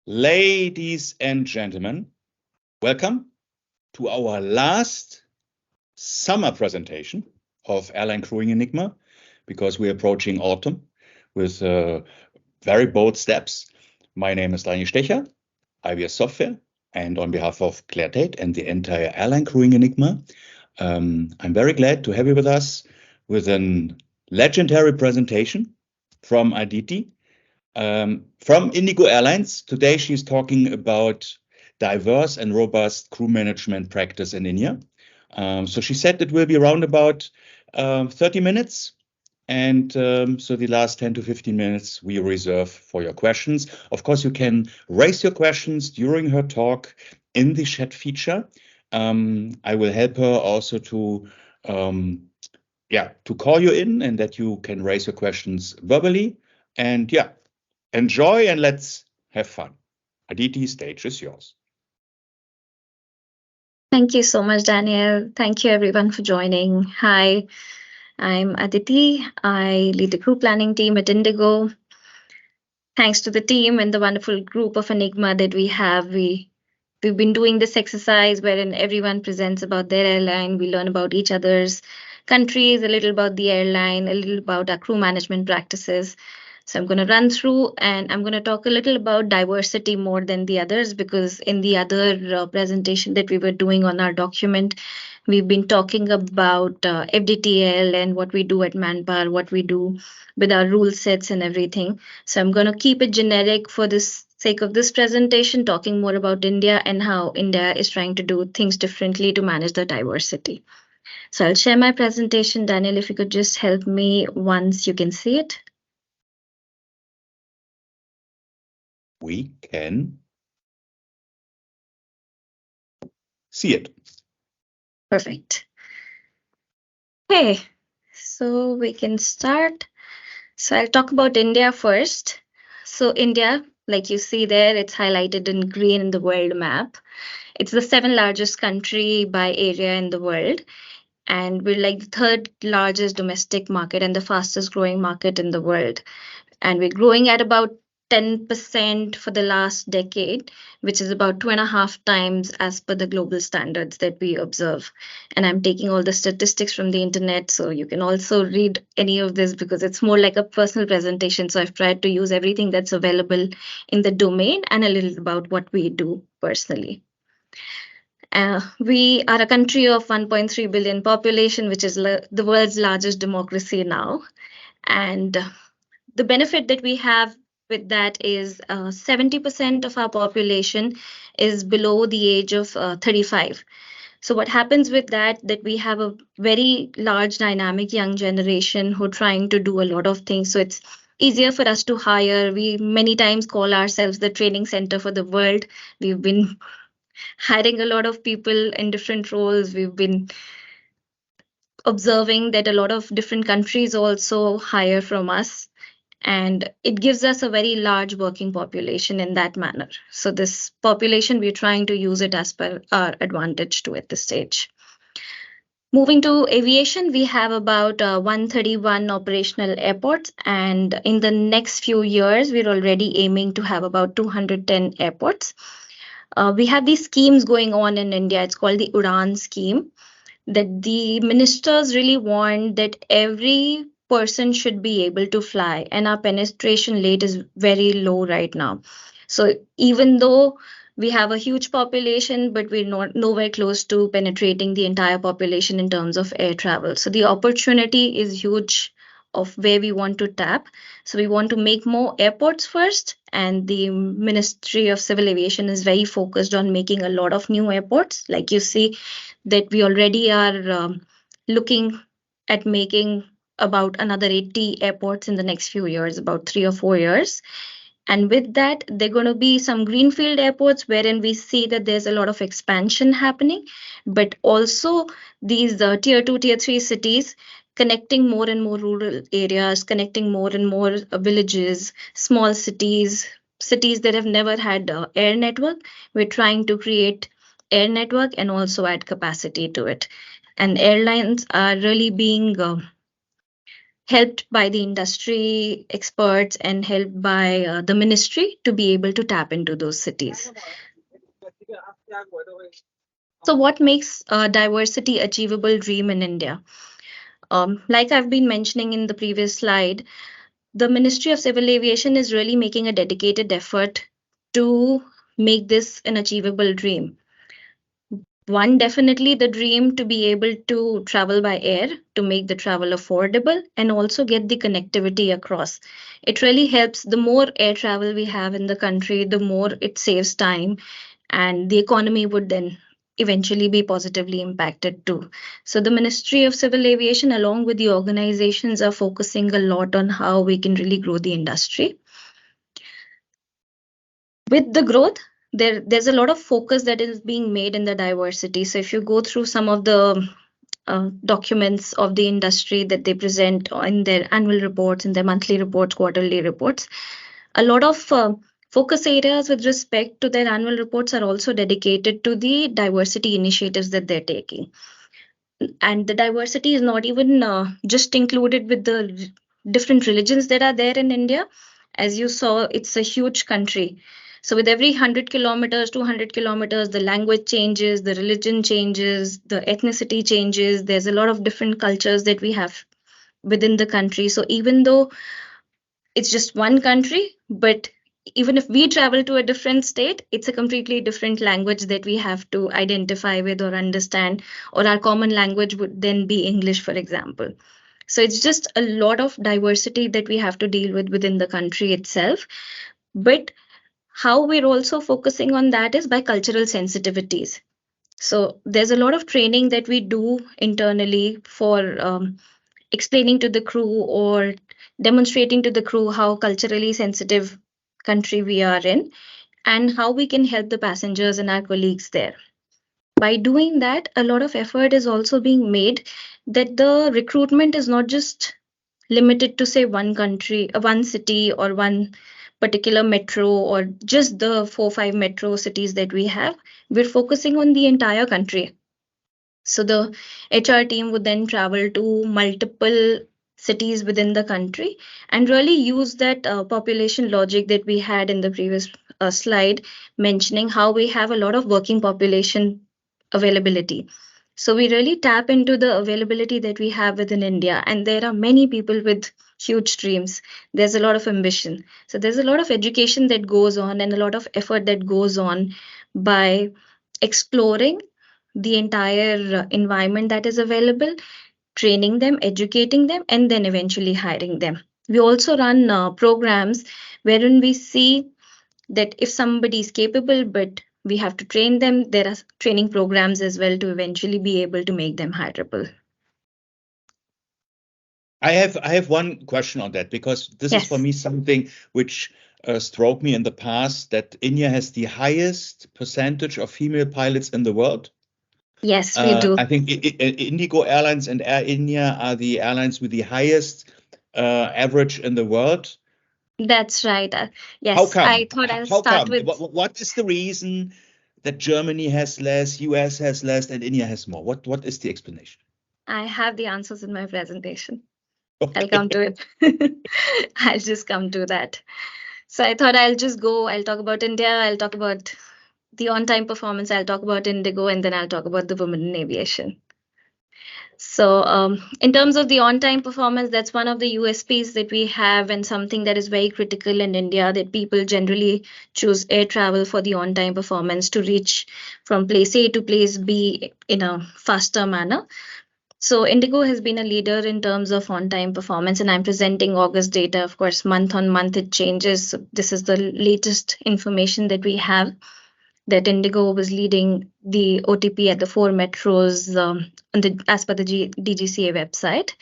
Ladies and gentlemen, welcome to our last summer presentation of Airline Crewing Enigma, because we're approaching autumn with very bold steps. My name is Daniel Stecher, IBS Software, and on behalf of Claire Tate and the entire Airline Crewing Enigma, I'm very glad to have you with us with a legendary presentation from Aditi. From IndiGo Airlines. Today she's talking about diverse and robust crew management practice in India. So she said it will be around about 30 minutes. And so the last 10 to 15 minutes we reserve for your questions. Of course, you can raise your questions during her talk in the chat feature. I will help her also to call you in, and that you can raise your questions verbally. And enjoy and let's have fun. Aditi, stage is yours. Thank you so much, Daniel. Thank you everyone for joining. Hi, I'm Aditi. I lead the crew planning team at IndiGo. Thanks to the team and the wonderful group of Enigma that we have, we've been doing this exercise wherein everyone presents about their airline. We learn about each other's countries, a little about the airline, a little about our crew management practices. So I'm going to run through and I'm going to talk a little about diversity more than the others, because in the other presentation that we were doing on our document, we've been talking about FDTL and what we do at Manpower, what we do with our rule sets and everything. So I'm going to keep it generic for this sake of this presentation, talking more about India and how India is trying to do things differently to manage the diversity. So I'll share my presentation. Daniel, if you could just help me once you can see it. We can see it. Perfect. Okay, so we can start. So I'll talk about India first. So India, like you see there, it's highlighted in green in the world map. It's the 7th largest country by area in the world. And we're like the 3rd largest domestic market and the fastest growing market in the world. And we're growing at about 10% for the last decade, which is about 2.5 times as per the global standards that we observe. And I'm taking all the statistics from the internet, so you can also read any of this because it's more like a personal presentation. So I've tried to use everything that's available in the domain and a little about what we do personally. We are a country of 1.3 billion population, which is the world's largest democracy now. And the benefit that we have with that is 70% of our population is below the age of 35. So what happens with that we have a very large dynamic young generation who are trying to do a lot of things. So it's easier for us to hire. We many times call ourselves the training center for the world. We've been hiring a lot of people in different roles. We've been observing that a lot of different countries also hire from us, and it gives us a very large working population in that manner. So this population, we're trying to use it as per our advantage to at this stage. Moving to aviation, we have about 131 operational airports, and in the next few years, we're already aiming to have about 210 airports. We have these schemes going on in India. It's called the UDAN scheme, that the ministers really want that every person should be able to fly, and our penetration rate is very low right now. So even though we have a huge population, but we're not nowhere close to penetrating the entire population in terms of air travel. So the opportunity is huge of where we want to tap. So we want to make more airports first, and the Ministry of Civil Aviation is very focused on making a lot of new airports. Like you see that we already are looking at making about another 80 airports in the next few years, about 3 or 4 years. And with that, there are going to be some greenfield airports wherein we see that there's a lot of expansion happening, but also these tier 2, tier 3 cities connecting more and more rural areas, connecting more and more villages, small cities, cities that have never had air network. We're trying to create air network and also add capacity to it. And airlines are really being helped by the industry experts and helped by the ministry to be able to tap into those cities. So, what makes a diversity achievable dream in India? Like I've been mentioning in the previous slide, the Ministry of Civil Aviation is really making a dedicated effort to make this an achievable dream. One, definitely the dream to be able to travel by air, to make the travel affordable and also get the connectivity across. It really helps. The more air travel we have in the country, the more it saves time, and the economy would then eventually be positively impacted too. So the Ministry of Civil Aviation, along with the organizations, are focusing a lot on how we can really grow the industry. With the growth, there's a lot of focus that is being made in the diversity. So if you go through some of the documents of the industry that they present in their annual reports, in their monthly reports, quarterly reports, a lot of focus areas with respect to their annual reports are also dedicated to the diversity initiatives that they're taking. And the diversity is not even just included with the different religions that are there in India. As you saw, it's a huge country. So with every 100 kilometers, 200 kilometers, the language changes, the religion changes, the ethnicity changes. There's a lot of different cultures that we have within the country. So even though it's just one country, but even if we travel to a different state, it's a completely different language that we have to identify with or understand, or our common language would then be English, for example. So it's just a lot of diversity that we have to deal with within the country itself. But how we're also focusing on that is by cultural sensitivities. So there's a lot of training that we do internally for explaining to the crew or demonstrating to the crew how culturally sensitive country we are in and how we can help the passengers and our colleagues there. By doing that, a lot of effort is also being made that the recruitment is not just limited to say one country, one city or one particular metro or just the 4 5 metro cities that we have. We're focusing on the entire country. So the HR team would then travel to multiple cities within the country and really use that population logic that we had in the previous slide, mentioning how we have a lot of working population availability. So we really tap into the availability that we have within India, and there are many people with huge dreams. There's a lot of ambition. So there's a lot of education that goes on and a lot of effort that goes on by exploring the entire environment that is available, training them, educating them, and then eventually hiring them. We also run programs wherein we see that if somebody is capable, but we have to train them, there are training programs as well to eventually be able to make them hireable. I have one question on that, because this is for me something which struck me in the past, that India has the highest percentage of female pilots in the world. Yes, we do. I think IndiGo Airlines and Air India are the airlines with the highest average in the world. That's right. Yes, How come? I thought I'll How start come? with. What is the reason that Germany has less, US has less, and India has more? What is the explanation? I have the answers in my presentation. Okay. I'll come to it. I'll just come to that. So I thought I'll just go. I'll talk about India. I'll talk about the on-time performance. I'll talk about IndiGo, and then I'll talk about the women in aviation. So in terms of the on-time performance, that's one of the USPs that we have and something that is very critical in India, that people generally choose air travel for the on-time performance to reach from place A to place B in a faster manner. So IndiGo has been a leader in terms of on-time performance, and I'm presenting August data. Of course, month on month it changes. So this is the latest information that we have, that IndiGo was leading the OTP at the 4 metros as per the DGCA website.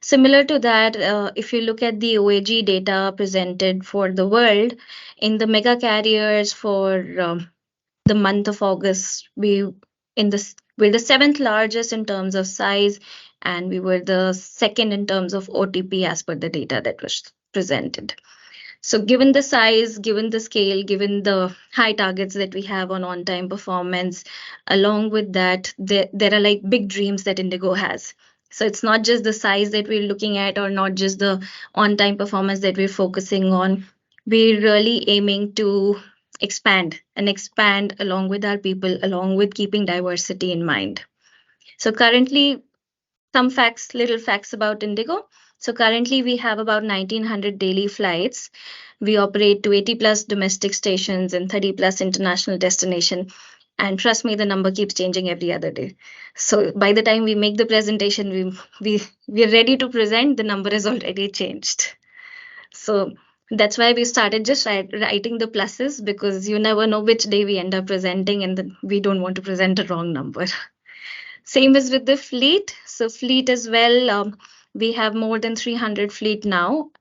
Similar to that, if you look at the OAG data presented for the world, in the mega carriers for the month of August, we're the seventh largest in terms of size, and we were the second in terms of OTP as per the data that was presented. So given the size, given the scale, given the high targets that we have on on-time performance, along with that, there are like big dreams that IndiGo has. So it's not just the size that we're looking at or not just the on-time performance that we're focusing on. We're really aiming to expand along with our people, along with keeping diversity in mind. So currently, some facts, little facts about IndiGo. So currently we have about 1900 daily flights. We operate to 80 plus domestic stations and 30 plus international destinations. And trust me, the number keeps changing every other day. So by the time we make the presentation, we're ready to present, the number has already changed. So that's why we started just writing the pluses, because you never know which day we end up presenting, and we don't want to present a wrong number. Same as with the fleet. So fleet as well, we have more than 300 fleet now,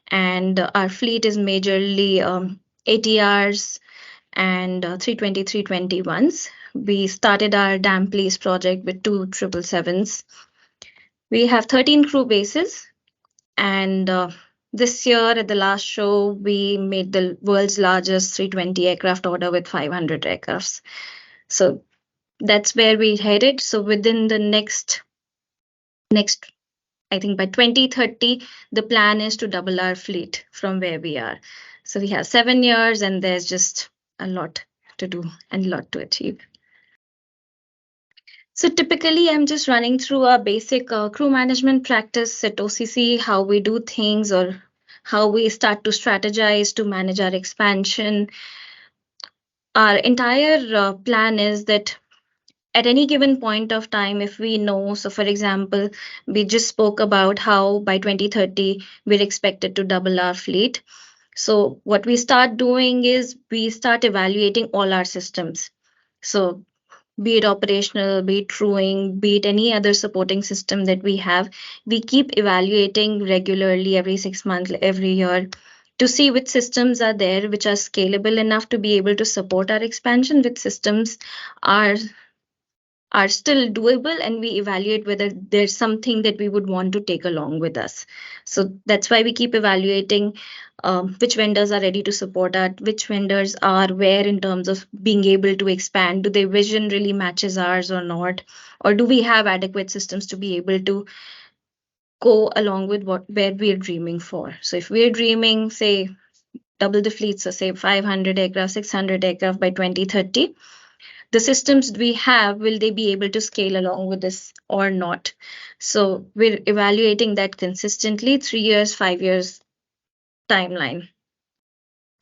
and our fleet is majorly ATRs and 320, 321s. We started our Damn Please project with 2 777s. We have 13 crew bases, and this year at the last show, we made the world's largest 320 aircraft order with 500 aircrafts. So that's where we headed. So within the next, I think by 2030, the plan is to double our fleet from where we are. So we have 7 years, and there's just a lot to do and a lot to achieve. So typically, I'm just running through a basic crew management practice at OCC, how we do things or how we start to strategize to manage our expansion. Our entire plan is that at any given point of time, if we know, so for example, we just spoke about how by 2030, we're expected to double our fleet. So what we start doing is we start evaluating all our systems. So be it operational, be it crewing, be it any other supporting system that we have, we keep evaluating regularly every 6 months, every year, to see which systems are there which are scalable enough to be able to support our expansion, which systems are still doable, and we evaluate whether there's something that we would want to take along with us. So that's why we keep evaluating which vendors are ready to support us, which vendors are where in terms of being able to expand. Do their vision really matches ours or not? Or do we have adequate systems to be able to go along with where we're dreaming for? So if we're dreaming, say, double the fleet, so say 500 aircraft, 600 aircraft by 2030, the systems we have, will they be able to scale along with this or not? So we're evaluating that consistently, 3 years, 5 years timeline.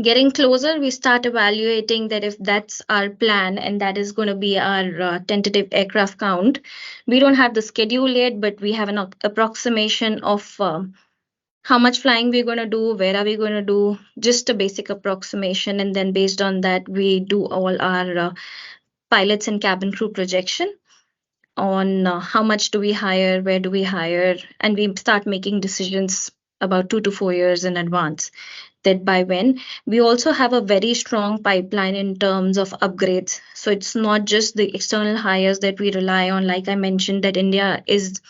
Getting closer, we start evaluating that if that's our plan and that is going to be our tentative aircraft count. We don't have the schedule yet, but we have an approximation of how much flying we're going to do, where are we going to do, just a basic approximation. And then based on that, we do all our pilots and cabin crew projection on how much do we hire, where do we hire, and we start making decisions about 2 to 4 years in advance, that by when. We also have a very strong pipeline in terms of upgrades. So it's not just the external hires that we rely on. Like I mentioned, that India is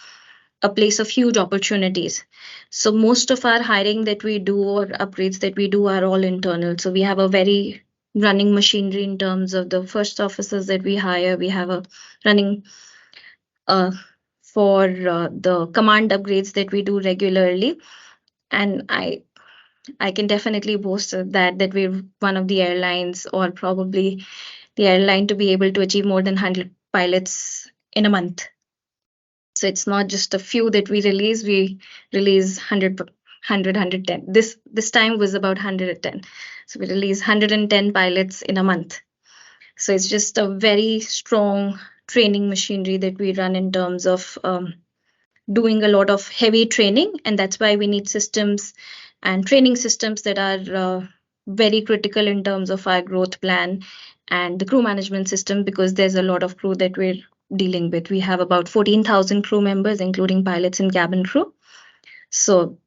a place of huge opportunities. So most of our hiring that we do or upgrades that we do are all internal. So we have a very running machinery in terms of the first officers that we hire. We have a running for the command upgrades that we do regularly. And I can definitely boast of that we're one of the airlines, or probably the airline, to be able to achieve more than 100 pilots in a month. So it's not just a few that we release 100, 110. This time was about 110. So we release 110 pilots in a month. So it's just a very strong training machinery that we run in terms of doing a lot of heavy training. And that's why we need systems and training systems that are very critical in terms of our growth plan, and the crew management system, because there's a lot of crew that we're dealing with. We have about 14,000 crew members, including pilots and cabin crew. So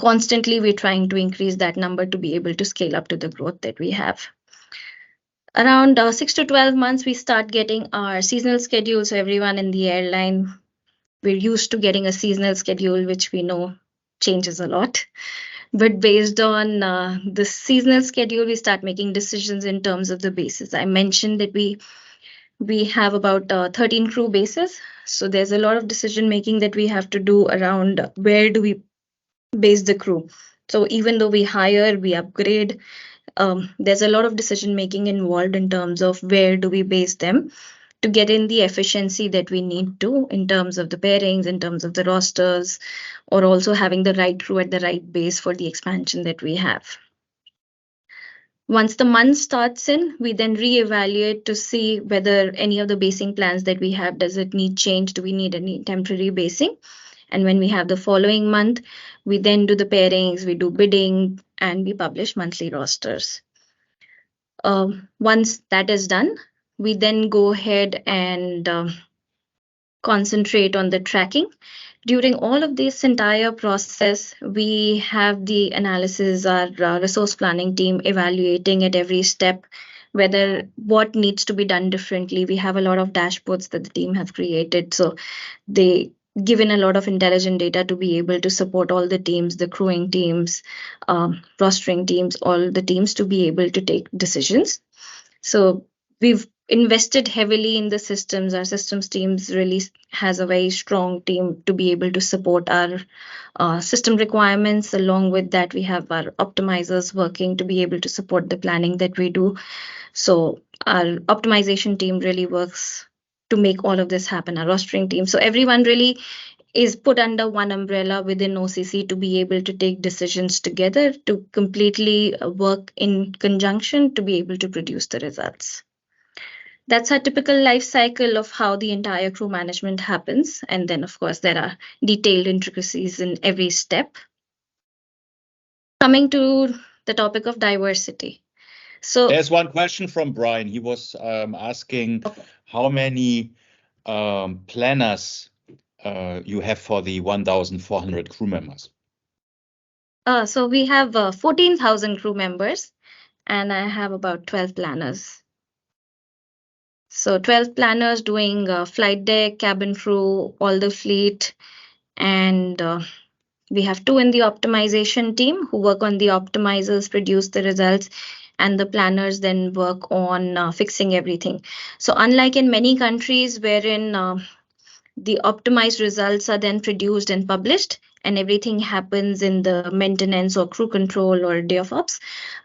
constantly we're trying to increase that number to be able to scale up to the growth that we have. Around 6 to 12 months, we start getting our seasonal schedule. So everyone in the airline, we're used to getting a seasonal schedule, which we know changes a lot. But based on the seasonal schedule, we start making decisions in terms of the bases. I mentioned that we we have about 13 crew bases. So there's a lot of decision making that we have to do around where do we base the crew. So even though we hire, we upgrade, there's a lot of decision making involved in terms of where do we base them to get in the efficiency that we need to in terms of the pairings, in terms of the rosters, or also having the right crew at the right base for the expansion that we have. Once the month starts in, we then reevaluate to see whether any of the basing plans that we have, does it need change? Do we need any temporary basing? And when we have the following month, we then do the pairings, we do bidding, and we publish monthly rosters. Once that is done, we then go ahead and concentrate on the tracking. During all of this entire process, we have the analysis, our resource planning team evaluating at every step whether what needs to be done differently. We have a lot of dashboards that the team have created. So they given a lot of intelligent data to be able to support all the teams, the crewing teams, rostering teams, all the teams to be able to take decisions. So we've invested heavily in the systems. Our systems teams really has a very strong team to be able to support our system requirements. Along with that, we have our optimizers working to be able to support the planning that we do. So our optimization team really works to make all of this happen, our rostering team. So everyone really is put under one umbrella within OCC to be able to take decisions together to completely work in conjunction to be able to produce the results. That's our typical life cycle of how the entire crew management happens. And then, of course, there are detailed intricacies in every step. Coming to the topic of diversity. So there's one question from Brian. He was asking how many planners you have for the 1,400 crew members. So we have 14,000 crew members, and I have about 12 planners. So 12 planners doing flight deck, cabin crew, all the fleet, and we have 2 in the optimization team who work on the optimizers, produce the results, and the planners then work on fixing everything. So unlike in many countries wherein the optimized results are then produced and published, and everything happens in the maintenance or crew control or day of ops.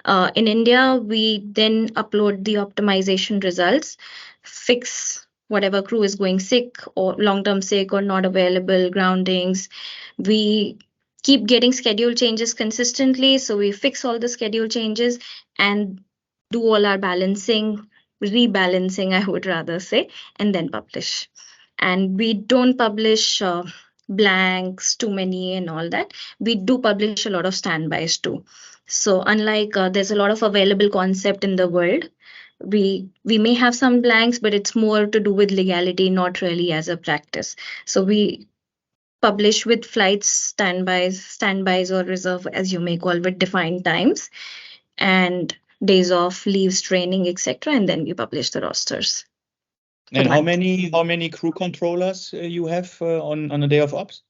In India, we then upload the optimization results, fix whatever crew is going sick or long-term sick or not available, groundings. We keep getting schedule changes consistently, so we fix all the schedule changes and do all our balancing, rebalancing, I would rather say, and then publish. And we don't publish blanks too many and all that. We do publish a lot of standbys too. So unlike there's a lot of available concept in the world, we may have some blanks, but it's more to do with legality, not really as a practice. So we publish with flights, standbys or reserve, as you may call, with defined times and days off, leaves, training, etc. And then we publish the rosters. And how many crew controllers you have on a day of ops?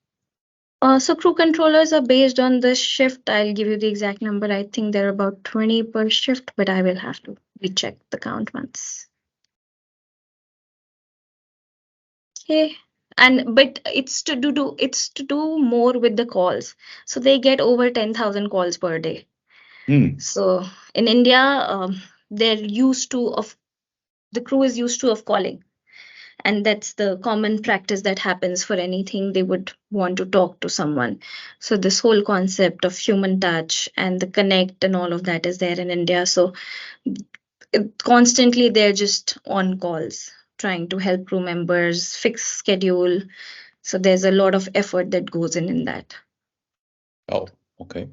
So crew controllers are based on the shift. I'll give you the exact number. I think there are about 20 per shift, but I will have to recheck the count once. Okay. But it's to do more with the calls. So they get over 10,000 calls per day. So in India, they're used to the crew is used to of calling. And that's the common practice that happens for anything they would want to talk to someone. So this whole concept of human touch and the connect and all of that is there in India. So constantly they're just on calls, trying to help crew members fix schedule. So there's a lot of effort that goes in that. Oh, okay.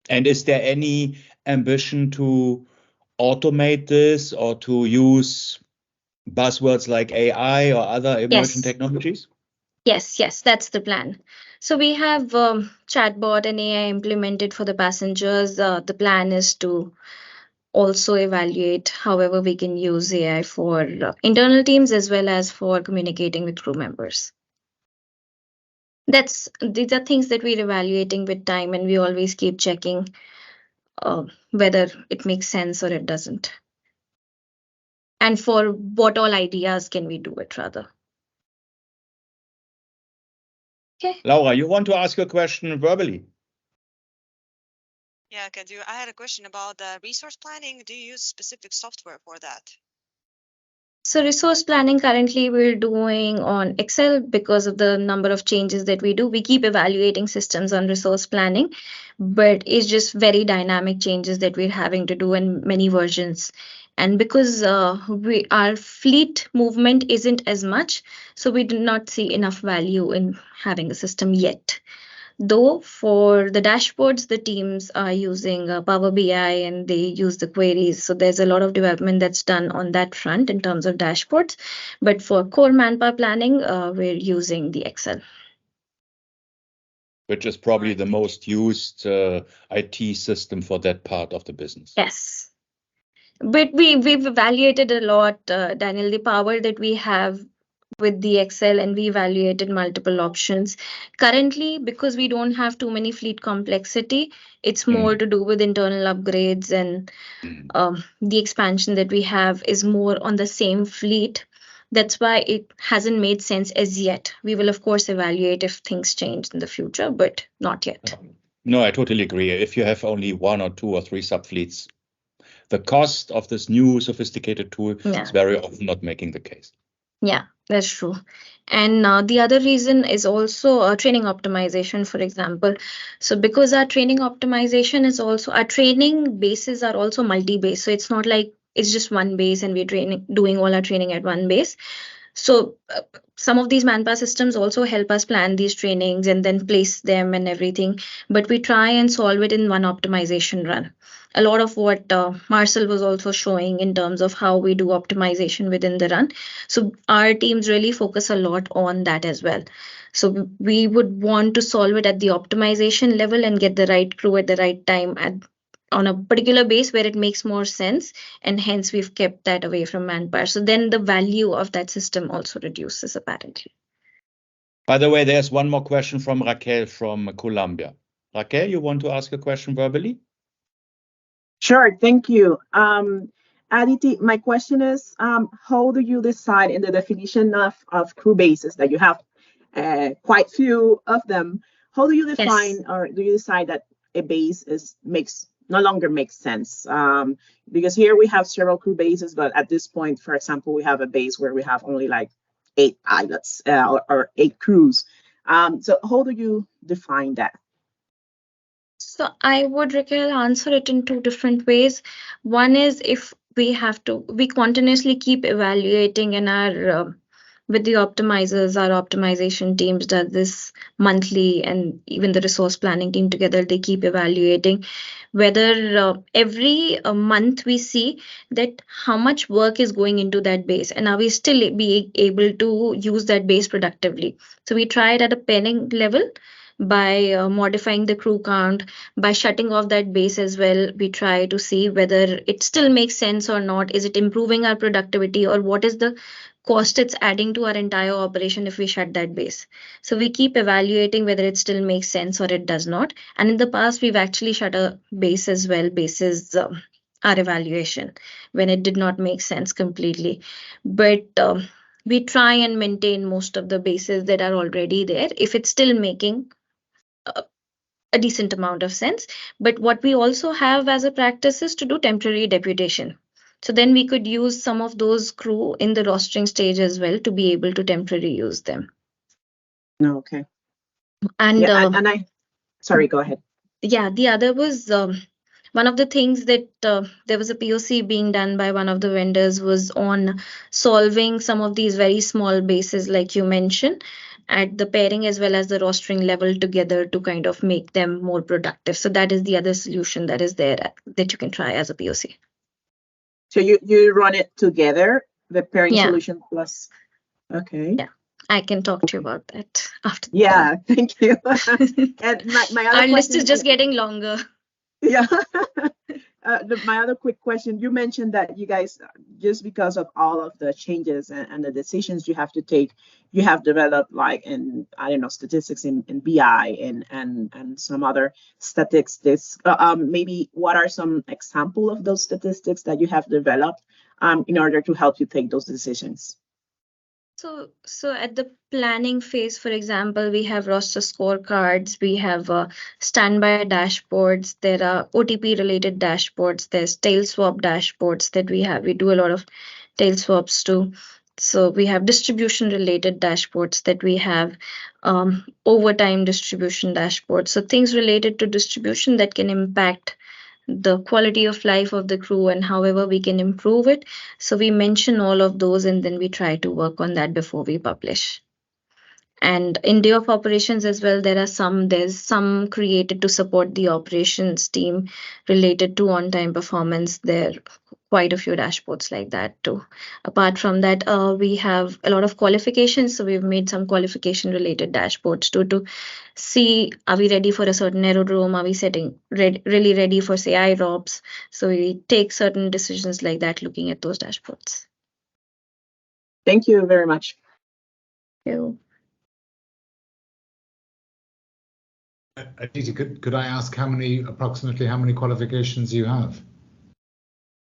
And is there any ambition to automate this or to use buzzwords like AI or other emerging technologies? Yes, that's the plan. So we have chatbot and AI implemented for the passengers. The plan is to also evaluate however we can use AI for internal teams as well as for communicating with crew members. These are things that we're evaluating with time, and we always keep checking whether it makes sense or it doesn't. and for what all ideas can we do it rather. Okay. Laura, you want to ask a question verbally? Yeah, I can do. I had a question about resource planning. Do you use specific software for that? So resource planning currently we're doing on Excel because of the number of changes that we do. We keep evaluating systems on resource planning, but it's just very dynamic changes that we're having to do in many versions. And because our fleet movement isn't as much, so we do not see enough value in having a system yet. Though for the dashboards, the teams are using Power BI and they use the queries. So there's a lot of development that's done on that front in terms of dashboards. But for core manpower planning, we're using the Excel. Which is probably the most used IT system for that part of the business. Yes. But we've evaluated a lot, Daniel, the power that we have with the Excel, and we evaluated multiple options. Currently, because we don't have too many fleet complexity, it's more to do with internal upgrades, and the expansion that we have is more on the same fleet. That's why it hasn't made sense as yet. We will, of course, evaluate if things change in the future, but not yet. No, I totally agree. If you have only 1 or 2 or 3 subfleets, the cost of this new sophisticated tool is very often not making the case. Yeah, that's true. And the other reason is also training optimization, for example. So because our training optimization is also, our training bases are also multi-base. So it's not like it's just one base and we're doing all our training at one base. So some of these manpower systems also help us plan these trainings and then place them and everything. But we try and solve it in one optimization run. A lot of what Marcel was also showing in terms of how we do optimization within the run. So our teams really focus a lot on that as well. So we would want to solve it at the optimization level and get the right crew at the right time on a particular base where it makes more sense, and hence we've kept that away from manpower. So then the value of that system also reduces apparently. By the way, there's one more question from Raquel from Colombia. Raquel, you want to ask a question verbally? Sure, thank you. Aditi, my question is, how do you decide in the definition of crew bases that you have quite few of them? How do you define or do you decide that a base no longer makes sense? Because here we have several crew bases, but at this point, for example, we have a base where we have only like 8 pilots or 8 crews. So how do you define that? So I would, Raquel, answer it in 2 different ways. One is if we continuously keep evaluating, and our with the optimizers, our optimization teams does this monthly, and even the resource planning team together, they keep evaluating whether every month we see that how much work is going into that base, and are we still be able to use that base productively. So we try it at a pairing level by modifying the crew count, by shutting off that base as well. We try to see whether it still makes sense or not. Is it improving our productivity, or what is the cost it's adding to our entire operation if we shut that base? So we keep evaluating whether it still makes sense or it does not. And in the past, we've actually shut a base as well, bases our evaluation when it did not make sense completely. But we try and maintain most of the bases that are already there if it's still making a decent amount of sense. But what we also have as a practice is to do temporary deputation. So then we could use some of those crew in the rostering stage as well to be able to temporarily use them. Okay. And, sorry, go ahead. Yeah, the other was one of the things that there was a POC being done by one of the vendors was on solving some of these very small bases, like you mentioned, at the pairing as well as the rostering level together to kind of make them more productive. So that is the other solution that is there that you can try as a POC. So you run it together, the pairing solution plus. Okay. Yeah, I can talk to you about that after. Yeah, thank you. And my other Our list is just getting longer. Yeah. My other quick question, you mentioned that you guys just because of all of the changes and the decisions you have to take, you have developed like in, I don't know, statistics in BI and some other statistics. Maybe what are some example of those statistics that you have developed in order to help you take those decisions? So at the planning phase, for example, we have roster scorecards, we have standby dashboards, there are OTP related dashboards, there's tail swap dashboards that we have. We do a lot of tail swaps too. So we have distribution related dashboards that we have, overtime distribution dashboards. So things related to distribution that can impact the quality of life of the crew and however we can improve it. So we mention all of those and then we try to work on that before we publish. And in day of operations as well, there's some created to support the operations team related to on-time performance. There are quite a few dashboards like that too. Apart from that, we have a lot of qualifications. So we've made some qualification related dashboards too, to see, are we ready for a certain aerodrome? Are we really ready for, say, IROPS? So we take certain decisions like that, looking at those dashboards. Thank you very much. Thank you. Aditi, could I ask approximately how many qualifications you have?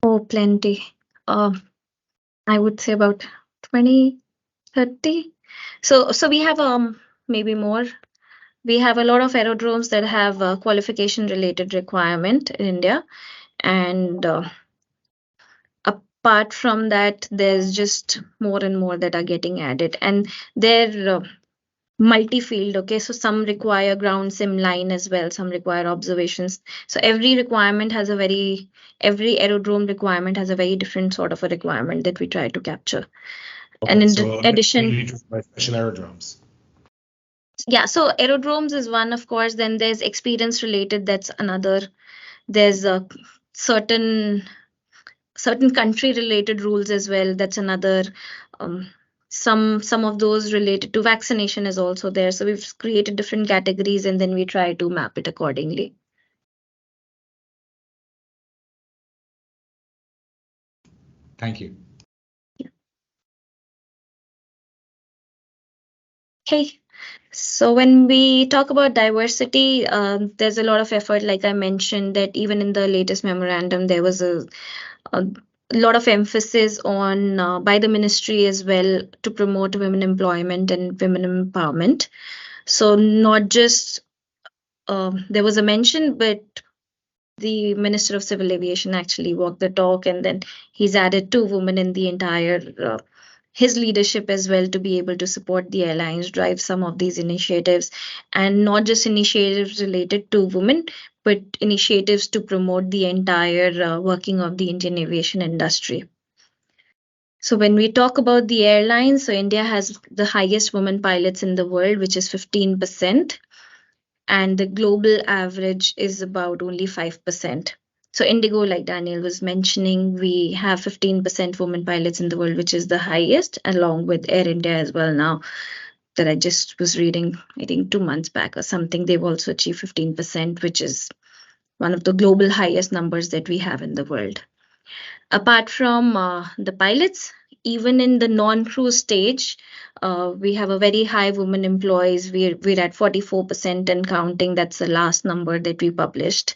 Oh, plenty. I would say about 20, 30. So we have maybe more. We have a lot of aerodromes that have a qualification related requirement in India. And apart from that, there's just more and more that are getting added. And they're multi-field, okay? So some require ground sim line as well, some require observations. So every aerodrome requirement has a very different sort of a requirement that we try to capture. Okay, and in so addition, by special aerodromes. Yeah, so aerodromes is one, of course. Then there's experience related, that's another. There's a certain country related rules as well, that's another. Some of those related to vaccination is also there. So we've created different categories and then we try to map it accordingly. Thank you. Okay. So when we talk about diversity, there's a lot of effort, like I mentioned, that even in the latest memorandum, there was a lot of emphasis on by the ministry as well to promote women employment and women empowerment. So not just there was a mention, but the Minister of Civil Aviation actually walked the talk, and then he's added 2 women in the entire his leadership as well to be able to support the airlines, drive some of these initiatives, and not just initiatives related to women, but initiatives to promote the entire working of the Indian aviation industry. So when we talk about the airlines, so India has the highest women pilots in the world, which is 15%, and the global average is about only 5%. So IndiGo, like Daniel was mentioning, we have 15% women pilots in the world, which is the highest, along with Air India as well now, that I just was reading, I think 2 months back or something. They've also achieved 15%, which is one of the global highest numbers that we have in the world. Apart from the pilots, even in the non-crew stage, we have a very high women employees. We're at 44% and counting. That's the last number that we published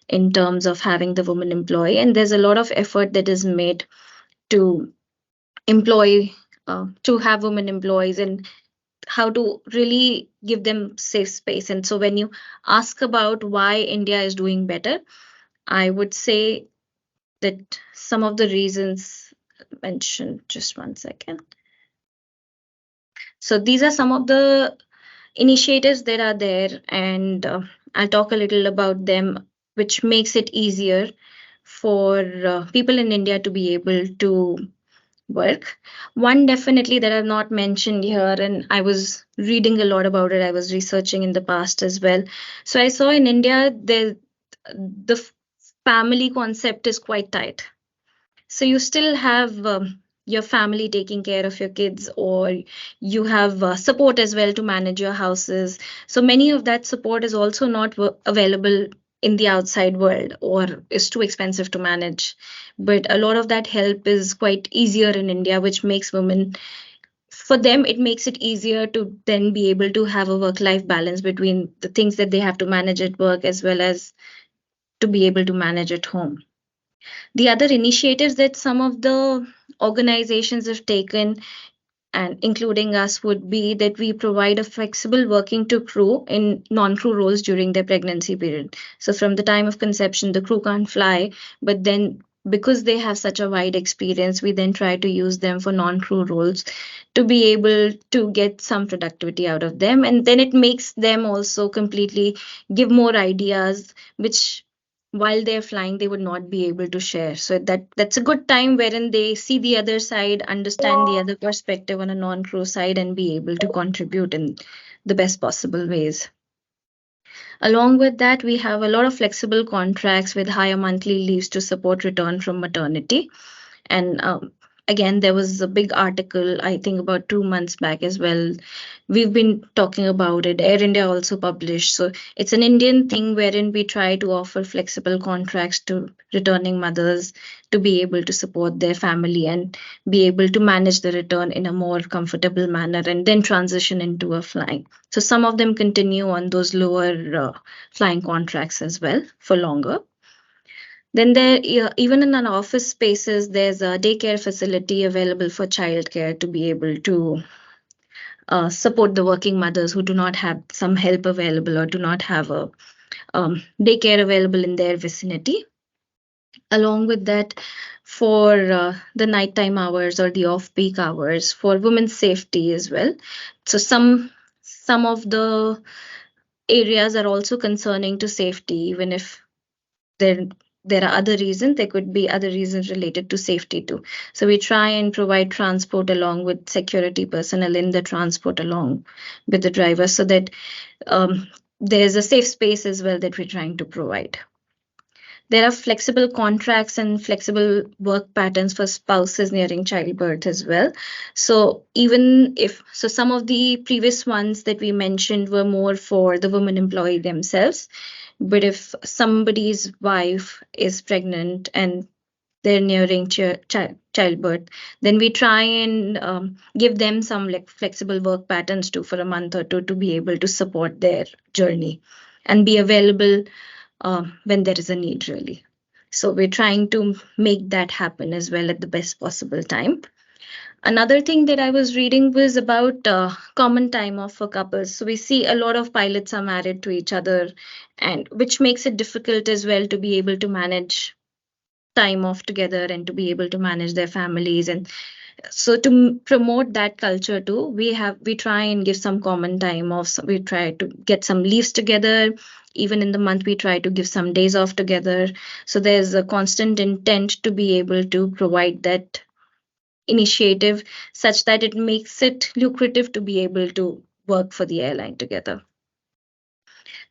in terms of having the woman employee. And there's a lot of effort that is made to to have women employees and how to really give them safe space. And so when you ask about why India is doing better, I would say that some of the reasons mentioned, just one second. So these are some of the initiatives that are there, and I'll talk a little about them, which makes it easier for people in India to be able to work. One definitely that I've not mentioned here, and I was reading a lot about it, I was researching in the past as well. So I saw in India, the family concept is quite tight. So you still have your family taking care of your kids, or you have support as well to manage your houses. So many of that support is also not available in the outside world or is too expensive to manage. But a lot of that help is quite easier in India, which makes women, for them, it makes it easier to then be able to have a work-life balance between the things that they have to manage at work as well as to be able to manage at home. The other initiatives that some of the organizations have taken, and including us, would be that we provide a flexible working to crew in non-crew roles during their pregnancy period. So from the time of conception, the crew can't fly, but then because they have such a wide experience, we then try to use them for non-crew roles to be able to get some productivity out of them. And then it makes them also completely give more ideas, which while they're flying, they would not be able to share. So that's a good time wherein they see the other side, understand the other perspective on a non-crew side, and be able to contribute in the best possible ways. Along with that, we have a lot of flexible contracts with higher monthly leaves to support return from maternity. And again, there was a big article, I think about 2 months back as well. We've been talking about it. Air India also published. So it's an Indian thing wherein we try to offer flexible contracts to returning mothers to be able to support their family and be able to manage the return in a more comfortable manner and then transition into a flying. So some of them continue on those lower flying contracts as well for longer. Then even in an office spaces, there's a daycare facility available for childcare to be able to support the working mothers who do not have some help available or do not have a daycare available in their vicinity. Along with that, for the nighttime hours or the off-peak hours, for women's safety as well. So some of the areas are also concerning to safety, even if there are other reasons. There could be other reasons related to safety too. So we try and provide transport along with security personnel in the transport along with the driver, so that there's a safe space as well that we're trying to provide. There are flexible contracts and flexible work patterns for spouses nearing childbirth as well. So some of the previous ones that we mentioned were more for the women employee themselves. But if somebody's wife is pregnant and they're nearing childbirth, then we try and give them some flexible work patterns too for a month or two to be able to support their journey and be available when there is a need, really. So we're trying to make that happen as well at the best possible time. Another thing that I was reading was about common time off for couples. So we see a lot of pilots are married to each other, and which makes it difficult as well to be able to manage time off together and to be able to manage their families. And so to promote that culture too, we try and give some common time off. So we try to get some leaves together. Even in the month, we try to give some days off together. So there's a constant intent to be able to provide that initiative such that it makes it lucrative to be able to work for the airline together.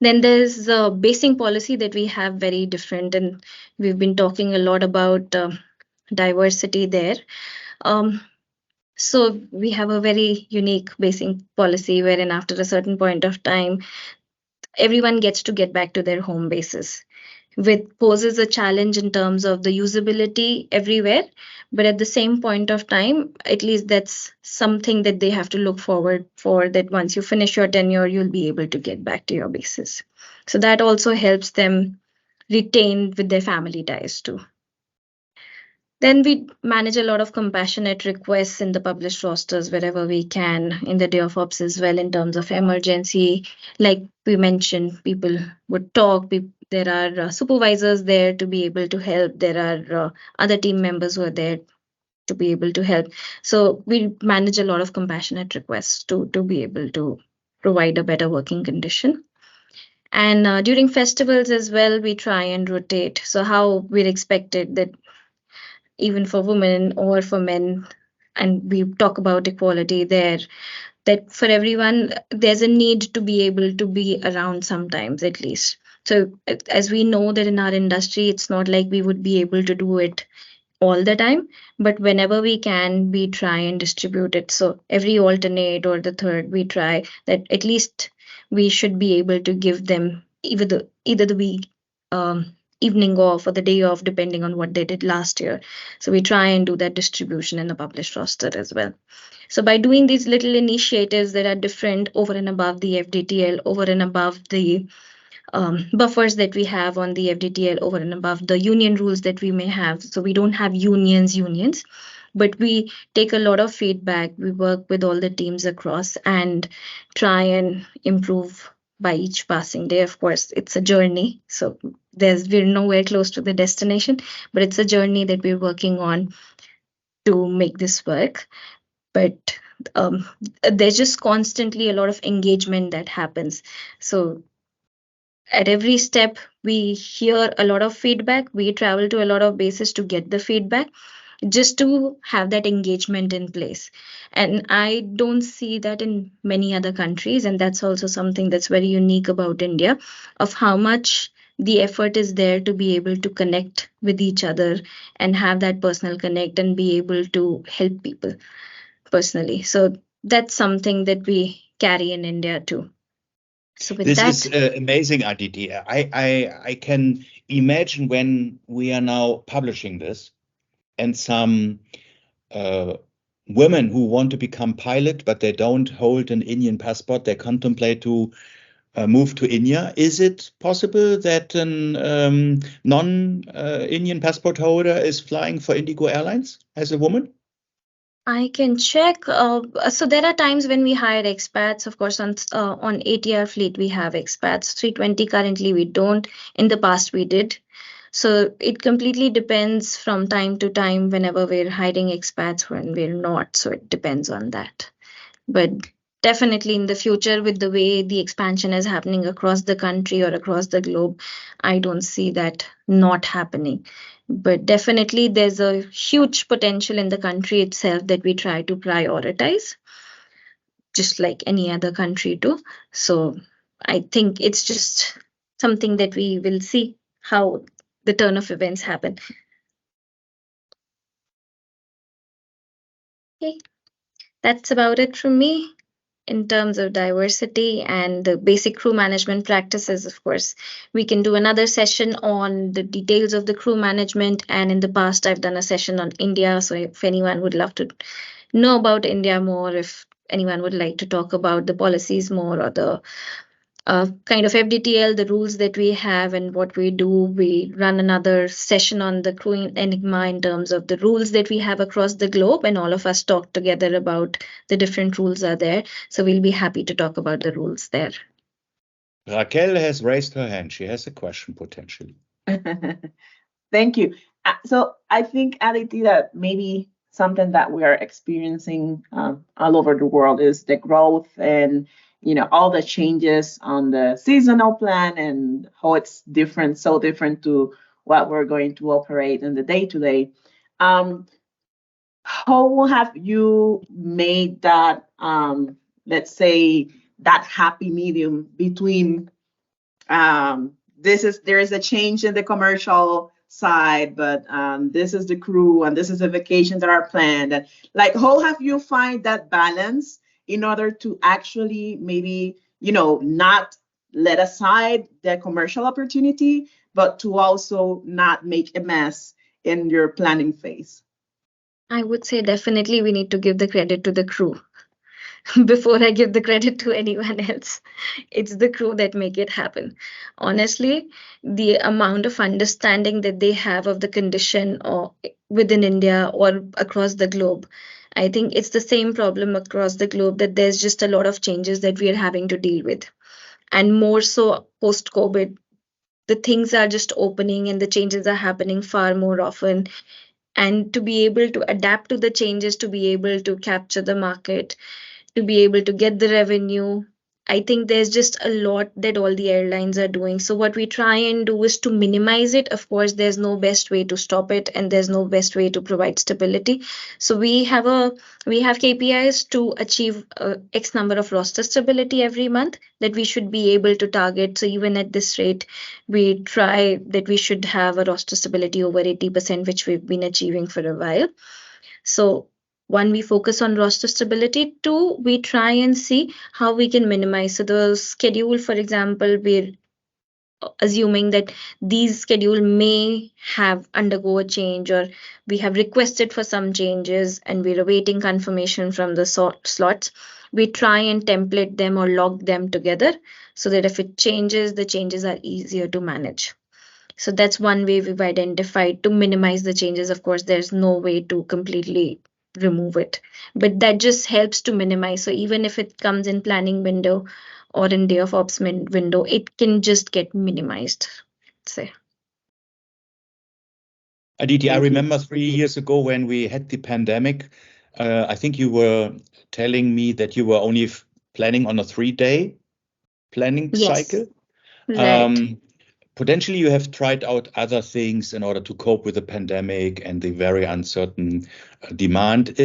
Then there's the basing policy that we have very different, and we've been talking a lot about diversity there. So we have a very unique basing policy wherein after a certain point of time, everyone gets to get back to their home bases, which poses a challenge in terms of the usability everywhere. But at the same point of time, at least that's something that they have to look forward for, that once you finish your tenure, you'll be able to get back to your bases. So that also helps them retain with their family ties too. Then we manage a lot of compassionate requests in the published rosters wherever we can in the day of ops as well in terms of emergency. Like we mentioned, people would talk. There are supervisors there to be able to help. There are other team members who are there to be able to help. So we manage a lot of compassionate requests to be able to provide a better working condition. And during festivals as well, we try and rotate. So how we're expected that even for women or for men, and we talk about equality there, that for everyone, there's a need to be able to be around sometimes at least. So as we know that in our industry, it's not like we would be able to do it all the time, but whenever we can, we try and distribute it. So every alternate or the third, we try that at least we should be able to give them either the week evening off or the day off, depending on what they did last year. So we try and do that distribution in the published roster as well. So by doing these little initiatives that are different over and above the FDTL, over and above the buffers that we have on the FDTL, over and above the union rules that we may have. So we don't have unions, but we take a lot of feedback. We work with all the teams across and try and improve by each passing day. Of course, it's a journey. So we're nowhere close to the destination, but it's a journey that we're working on to make this work. But there's just constantly a lot of engagement that happens. So at every step, we hear a lot of feedback. We travel to a lot of bases to get the feedback, just to have that engagement in place. And I don't see that in many other countries. And that's also something that's very unique about India, of how much the effort is there to be able to connect with each other and have that personal connect and be able to help people personally. So that's something that we carry in India too. So with This that, is amazing, Aditi. I can imagine when we are now publishing this and some women who want to become pilot, but they don't hold an Indian passport, they contemplate to move to India. Is it possible that a non-Indian passport holder is flying for IndiGo Airlines as a woman? I can check. So there are times when we hire expats. Of course, on ATR fleet we have expats. 320 currently we don't. In the past we did. So it completely depends from time to time whenever we're hiring expats, when we're not. So it depends on that. But definitely in the future, with the way the expansion is happening across the country or across the globe, I don't see that not happening. But definitely there's a huge potential in the country itself that we try to prioritize, just like any other country too. So I think it's just something that we will see how the turn of events happen. Okay, that's about it from me. In terms of diversity and the basic crew management practices, of course, we can do another session on the details of the crew management. And in the past, I've done a session on India. So if anyone would love to know about India more, if anyone would like to talk about the policies more or the kind of FDTL, the rules that we have and what we do, we run another session on the crewing Enigma in terms of the rules that we have across the globe, and all of us talk together about the different rules are there. So we'll be happy to talk about the rules there. Raquel has raised her hand. She has a question potentially. Thank you. So I think, Aditi, that maybe something that we are experiencing all over the world is the growth and all the changes on the seasonal plan and how it's different, so different to what we're going to operate in the day-to-day. How have you made that, let's say, that happy medium between there is a change in the commercial side, but this is the crew and this is the vacations that are planned. And like, how have you find that balance in order to actually maybe, not let aside the commercial opportunity, but to also not make a mess in your planning phase? I would say definitely we need to give the credit to the crew before I give the credit to anyone else. It's the crew that make it happen. Honestly, the amount of understanding that they have of the condition or within India or across the globe, I think it's the same problem across the globe, that there's just a lot of changes that we are having to deal with. And more so post-COVID, the things are just opening and the changes are happening far more often. And to be able to adapt to the changes, to be able to capture the market, to be able to get the revenue, I think there's just a lot that all the airlines are doing. So what we try and do is to minimize it. Of course, there's no best way to stop it and there's no best way to provide stability. So we have KPIs to achieve X number of roster stability every month that we should be able to target. So even at this rate, we try that we should have a roster stability over 80%, which we've been achieving for a while. So one, we focus on roster stability. Two, we try and see how we can minimize. So the schedule, for example, we're assuming that these schedule may have undergo a change, or we have requested for some changes and we're awaiting confirmation from the slots, we try and template them or log them together so that if it changes, the changes are easier to manage. So that's one way we've identified to minimize the changes. Of course, there's no way to completely remove it, but that just helps to minimize. So even if it comes in planning window or in day of ops window, it can just get minimized, say. Aditi, I Thank you. remember 3 years ago when we had the pandemic, I think you were telling me that you were only planning on a 3-day planning Yes, cycle. right. Potentially, you have tried out other things in order to cope with the pandemic and the very uncertain demand.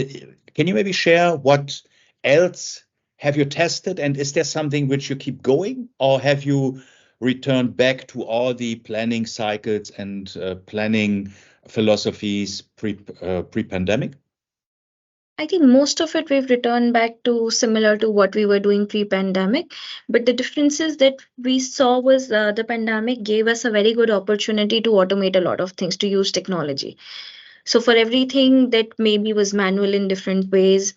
Can you maybe share what else have you tested? And is there something which you keep going, or have you returned back to all the planning cycles and planning philosophies pre-pandemic? I think most of it we've returned back to similar to what we were doing pre-pandemic, but the differences that we saw was the pandemic gave us a very good opportunity to automate a lot of things, to use technology. So for everything that maybe was manual in different ways,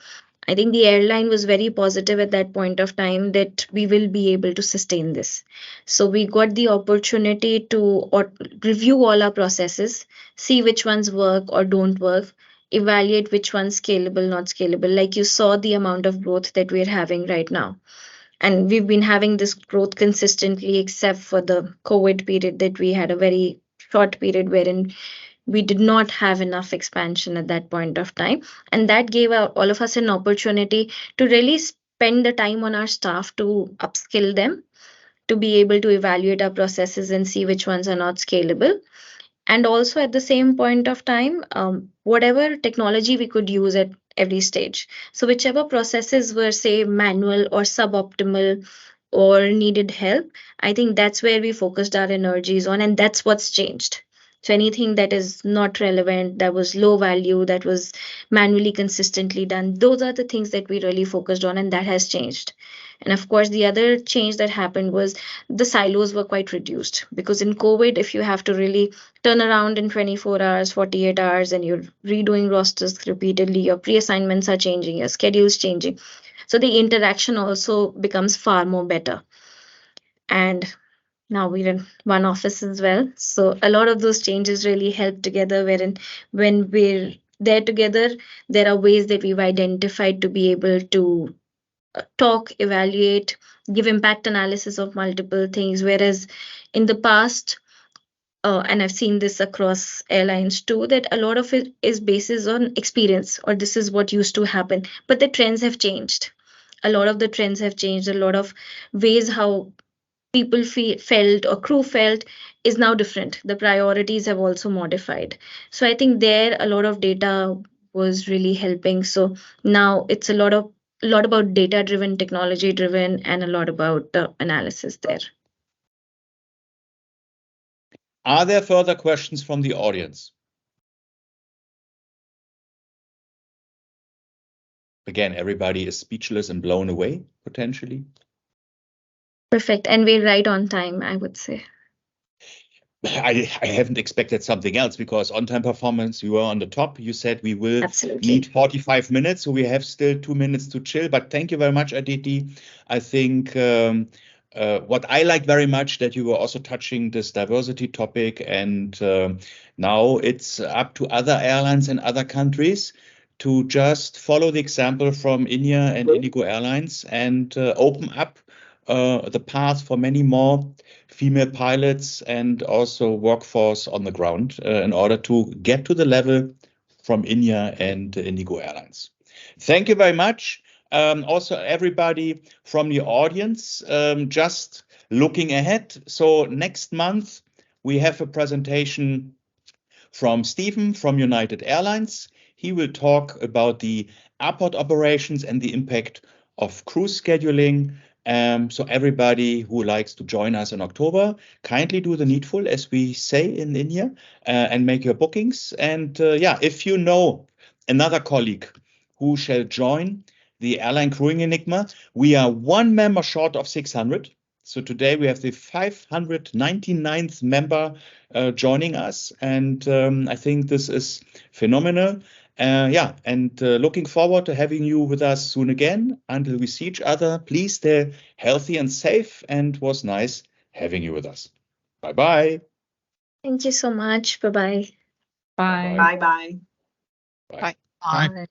I think the airline was very positive at that point of time that we will be able to sustain this. So we got the opportunity to review all our processes, see which ones work or don't work, evaluate which one's scalable, not scalable. Like you saw the amount of growth that we're having right now. And we've been having this growth consistently, except for the COVID period that we had a very short period wherein we did not have enough expansion at that point of time. And that gave all of us an opportunity to really spend the time on our staff to upskill them, to be able to evaluate our processes and see which ones are not scalable. And also at the same point of time, whatever technology we could use at every stage. So whichever processes were, say, manual or suboptimal or needed help, I think that's where we focused our energies on, and that's what's changed. So anything that is not relevant, that was low value, that was manually consistently done, those are the things that we really focused on, and that has changed. And of course, the other change that happened was the silos were quite reduced, because in COVID, if you have to really turn around in 24 hours, 48 hours, and you're redoing rosters repeatedly, your pre-assignments are changing, your schedule's changing. So the interaction also becomes far more better. And now we're in one office as well. So a lot of those changes really help together, wherein when we're there together, there are ways that we've identified to be able to talk, evaluate, give impact analysis of multiple things. Whereas in the past, and I've seen this across airlines too, that a lot of it is based on experience, or this is what used to happen. But the trends have changed. A lot of the trends have changed. A lot of ways how people felt or crew felt is now different. The priorities have also modified. So I think there a lot of data was really helping. So now it's a lot about data driven, technology driven, and a lot about analysis there. Are there further questions from the audience? Again, everybody is speechless and blown away, potentially. Perfect. And we're right on time, I would say. I haven't expected something else, because on-time performance, you were on the top. You said we will Absolutely need 45 minutes, so we have still 2 minutes to chill. But thank you very much, Aditi. I think what I like very much that you were also touching this diversity topic, and now it's up to other airlines in other countries to just follow the example from India and IndiGo Airlines and open up the path for many more female pilots and also workforce on the ground in order to get to the level from India and IndiGo Airlines. Thank you very much. Also, everybody from the audience, just looking ahead. So next month, we have a presentation from Stephen from United Airlines. He will talk about the airport operations and the impact of cruise scheduling. So everybody who likes to join us in October, kindly do the needful, as we say in India, and make your bookings. And yeah, if you know another colleague who shall join the Airline Crewing Enigma, we are one member short of 600. So today we have the 599th member joining us, and I think this is phenomenal. Looking forward to having you with us soon again. Until we see each other, please stay healthy and safe, and was nice having you with us. Bye-bye. Thank you so much. Bye-bye. Bye. Bye bye. Bye. Bye. Bye. Bye.